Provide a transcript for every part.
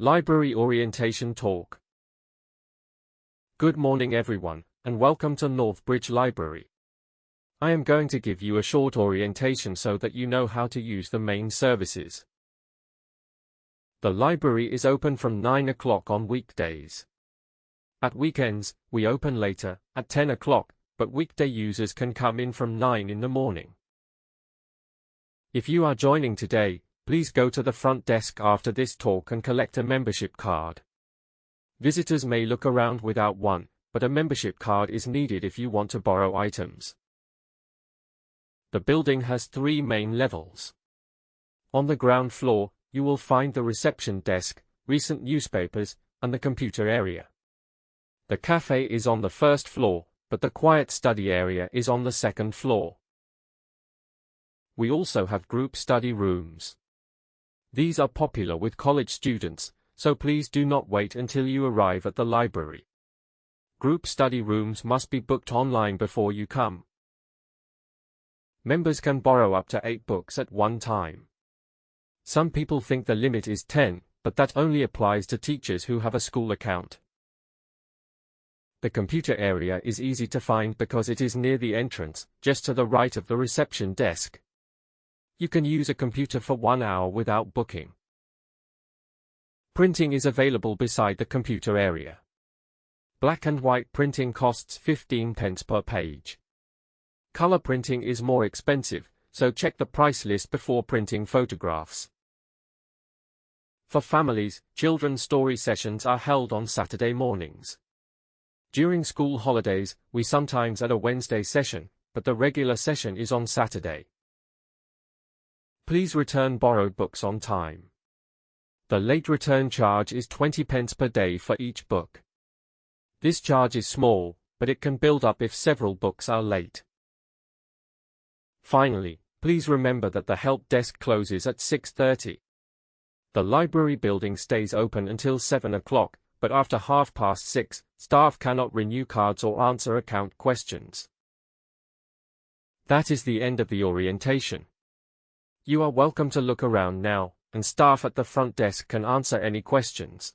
Library Orientation Talk. Good morning everyone, and welcome to Northbridge Library. I am going to give you a short orientation so that you know how to use the main services. The library is open from 9 o'clock on weekdays. At weekends, we open later, at 10 o'clock, but weekday users can come in from 9 in the morning. If you are joining today, please go to the front desk after this talk and collect a membership card. Visitors may look around without one, but a membership card is needed if you want to borrow items. The building has 3 main levels. On the ground floor, you will find the reception desk, recent newspapers, and the computer area. The cafe is on the first floor, but the quiet study area is on the second floor. We also have group study rooms. These are popular with college students, so please do not wait until you arrive at the library. Group study rooms must be booked online before you come. Members can borrow up to 8 books at one time. Some people think the limit is 10, but that only applies to teachers who have a school account. The computer area is easy to find because it is near the entrance, just to the right of the reception desk. You can use a computer for 1 hour without booking. Printing is available beside the computer area. Black and white printing costs 15 pence per page. Color printing is more expensive, so check the price list before printing photographs. For families, children's story sessions are held on Saturday mornings. During school holidays, we sometimes add a Wednesday session, but the regular session is on Saturday. Please return borrowed books on time. The late return charge is 20 pence per day for each book. This charge is small, but it can build up if several books are late. Finally, please remember that the help desk closes at 6:30. The library building stays open until 7 o'clock, but after 6:30, staff cannot renew cards or answer account questions. That is the end of the orientation. You are welcome to look around now, and staff at the front desk can answer any questions.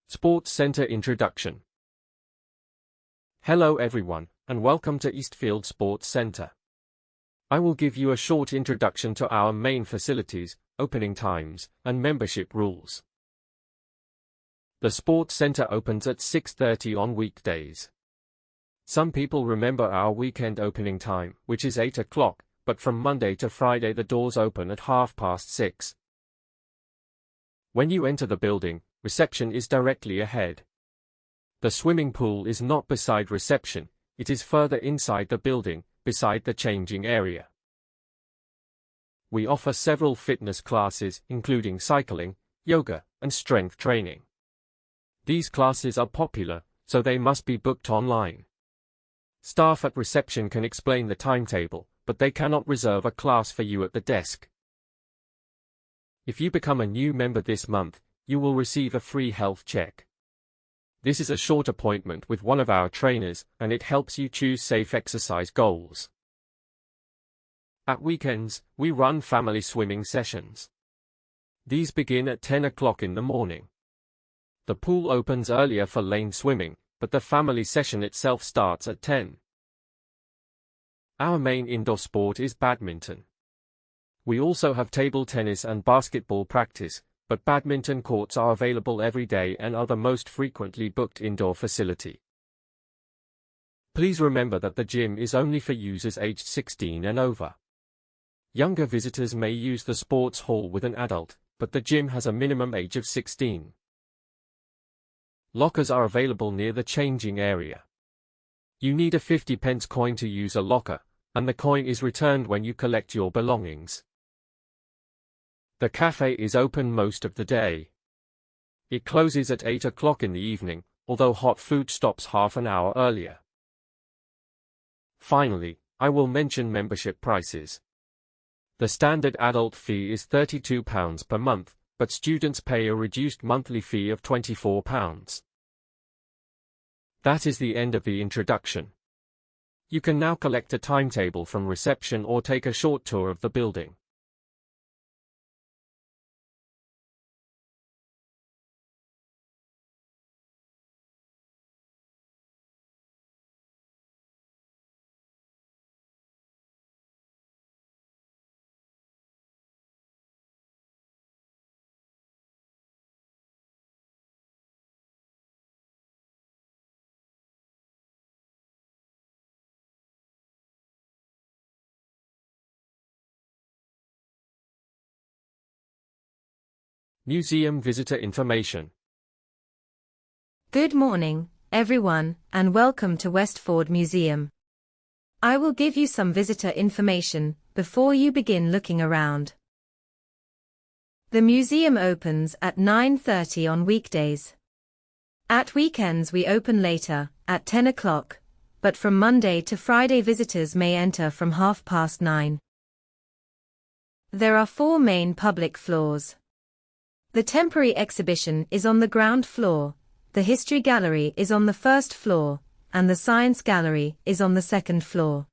Sports Center Introduction. Hello everyone, and welcome to Eastfield Sports Center. I will give you a short introduction to our main facilities, opening times, and membership rules. The Sports Center opens at 6:30 on weekdays. Some people remember our weekend opening time, which is 8 o'clock, but from Monday to Friday the doors open at 6:30. When you enter the building, reception is directly ahead. The swimming pool is not beside reception, it is further inside the building, beside the changing area. We offer several fitness classes, including cycling, yoga, and strength training. These classes are popular, so they must be booked online. Staff at reception can explain the timetable, but they cannot reserve a class for you at the desk. If you become a new member this month, you will receive a free health check. This is a short appointment with one of our trainers, and it helps you choose safe exercise goals. At weekends, we run family swimming sessions. These begin at 10 o'clock in the morning. The pool opens earlier for lane swimming, but the family session itself starts at 10. Our main indoor sport is badminton. We also have table tennis and basketball practice, but badminton courts are available every day and are the most frequently booked indoor facility. Please remember that the gym is only for users aged 16 and over. Younger visitors may use the sports hall with an adult, but the gym has a minimum age of 16. Lockers are available near the changing area. You need a 50 pence coin to use a locker, and the coin is returned when you collect your belongings. The cafe is open most of the day. It closes at 8 o'clock in the evening, although hot food stops half an hour earlier. Finally, I will mention membership prices. The standard adult fee is £32 per month, but students pay a reduced monthly fee of £24. That is the end of the introduction. You can now collect a timetable from reception or take a short tour of the building. Museum visitor information. Good morning, everyone, and welcome to Westford Museum. I will give you some visitor information before you begin looking around. The museum opens at 9:30 on weekdays. At weekends we open later, at 10 o'clock, but from Monday to Friday visitors may enter from 9:30. There are 4 main public floors. The temporary exhibition is on the ground floor, the history gallery is on the first floor, and the science gallery is on the second floor.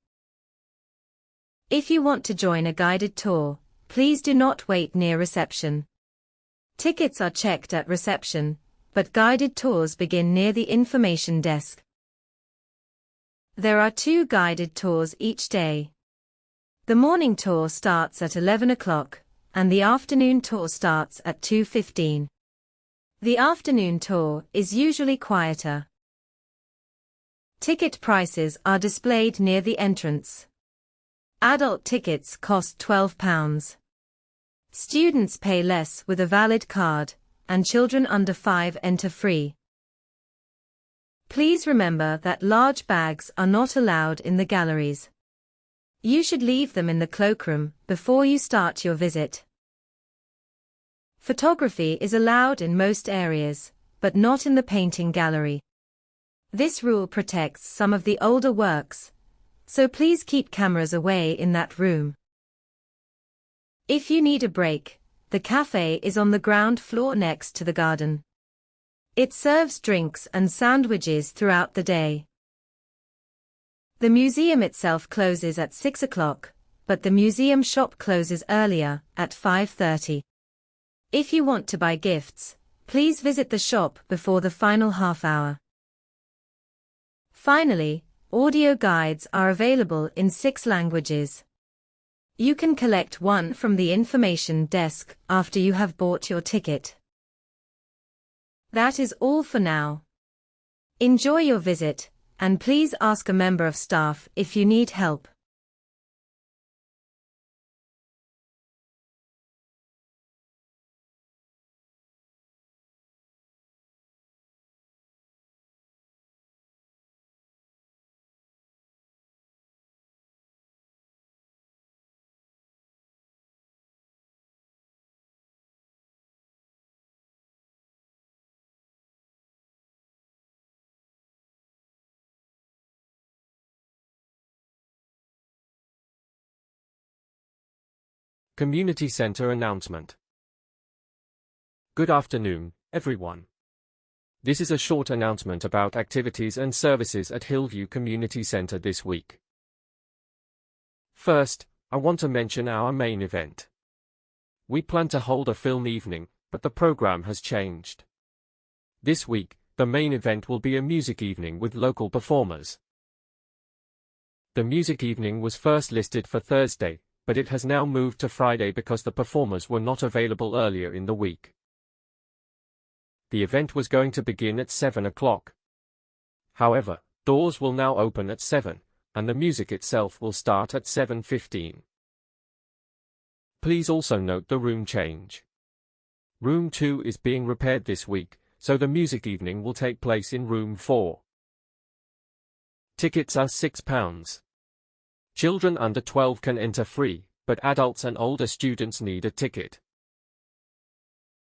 If you want to join a guided tour, please do not wait near reception. Tickets are checked at reception, but guided tours begin near the information desk. There are 2 guided tours each day. The morning tour starts at 11 o'clock, and the afternoon tour starts at 2:15. The afternoon tour is usually quieter. Ticket prices are displayed near the entrance. Adult tickets cost £12. Students pay less with a valid card, and children under 5 enter free. Please remember that large bags are not allowed in the galleries. You should leave them in the cloakroom before you start your visit. Photography is allowed in most areas, but not in the painting gallery. This rule protects some of the older works, so please keep cameras away in that room. If you need a break, the cafe is on the ground floor next to the garden. It serves drinks and sandwiches throughout the day. The museum itself closes at 6 o'clock, but the museum shop closes earlier, at 5:30. If you want to buy gifts, please visit the shop before the final half hour. Finally, audio guides are available in 6 languages. You can collect one from the information desk after you have bought your ticket. That is all for now. Enjoy your visit, and please ask a member of staff if you need help. Community Center announcement. Good afternoon, everyone. This is a short announcement about activities and services at Hillview Community Center this week. First, I want to mention our main event. We plan to hold a film evening, but the program has changed. This week, the main event will be a music evening with local performers. The music evening was first listed for Thursday, but it has now moved to Friday because the performers were not available earlier in the week. The event was going to begin at 7 o'clock. However, doors will now open at 7, and the music itself will start at 7:15. Please also note the room change. Room 2 is being repaired this week, so the music evening will take place in room 4. Tickets are £6. Children under 12 can enter free, but adults and older students need a ticket.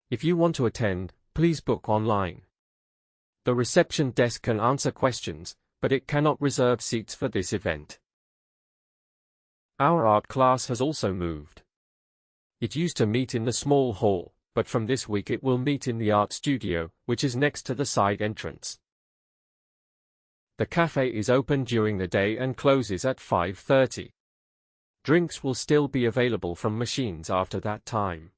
If you want to attend, please book online. The reception desk can answer questions, but it cannot reserve seats for this event. Our art class has also moved. It used to meet in the small hall, but from this week it will meet in the art studio, which is next to the side entrance. The cafe is open during the day and closes at 5:30. Drinks will still be available from machines after that time.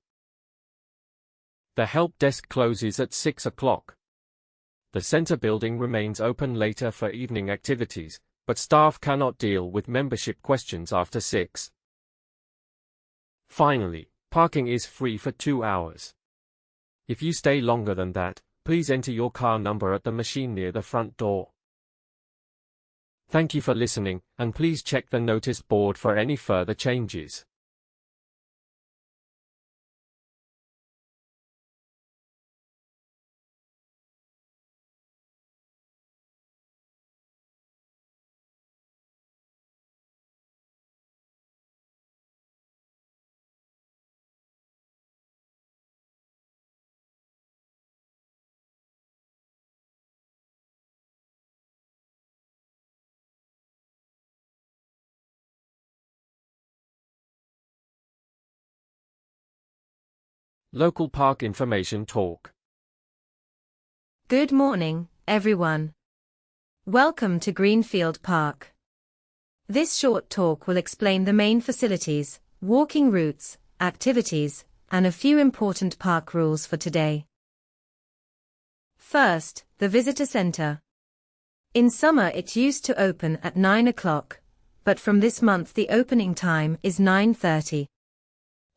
The help desk closes at 6 o'clock. The center building remains open later for evening activities, but staff cannot deal with membership questions after 6. Finally, parking is free for 2 hours. If you stay longer than that, please enter your car number at the machine near the front door. Thank you for listening, and please check the notice board for any further changes. Local Park Information Talk. Good morning, everyone. Welcome to Greenfield Park. This short talk will explain the main facilities, walking routes, activities, and a few important park rules for today. First, the visitor center. In summer it used to open at 9 o'clock, but from this month the opening time is 9:30.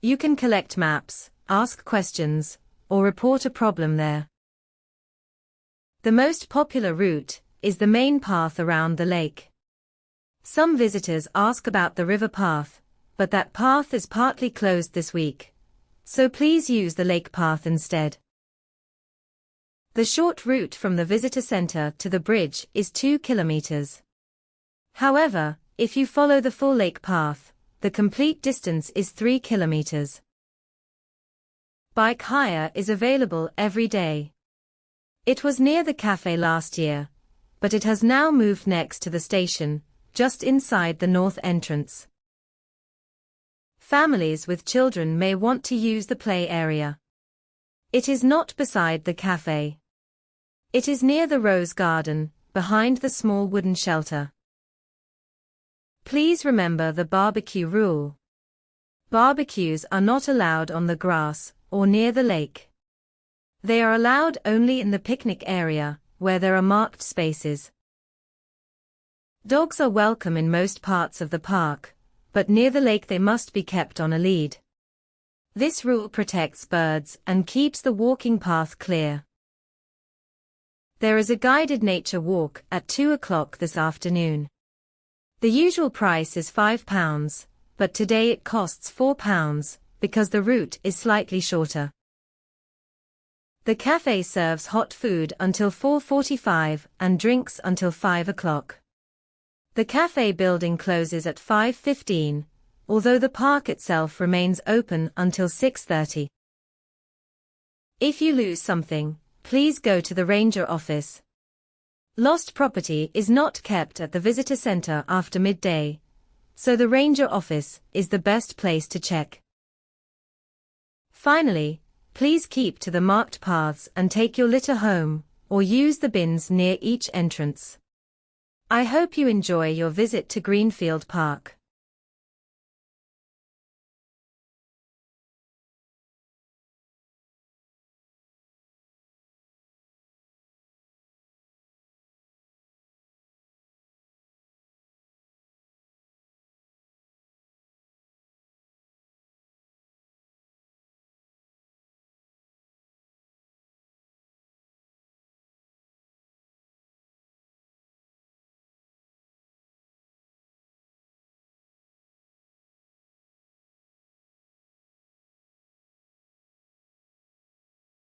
You can collect maps, ask questions, or report a problem there. The most popular route is the main path around the lake. Some visitors ask about the river path, but that path is partly closed this week, so please use the lake path instead. The short route from the visitor center to the bridge is 2 kilometers. However, if you follow the full lake path, the complete distance is 3 kilometers. Bike hire is available every day. It was near the cafe last year, but it has now moved next to the station, just inside the north entrance. Families with children may want to use the play area. It is not beside the cafe. It is near the rose garden, behind the small wooden shelter. Please remember the barbecue rule. Barbecues are not allowed on the grass or near the lake. They are allowed only in the picnic area, where there are marked spaces. Dogs are welcome in most parts of the park, but near the lake they must be kept on a lead. This rule protects birds and keeps the walking path clear. There is a guided nature walk at 2 o'clock this afternoon. The usual price is £5, but today it costs £4, because the route is slightly shorter. The cafe serves hot food until 4:45 and drinks until 5 o'clock. The cafe building closes at 5:15, although the park itself remains open until 6:30. If you lose something, please go to the ranger office. Lost property is not kept at the visitor center after midday, so the ranger office is the best place to check. Finally, please keep to the marked paths and take your litter home, or use the bins near each entrance. I hope you enjoy your visit to Greenfield Park.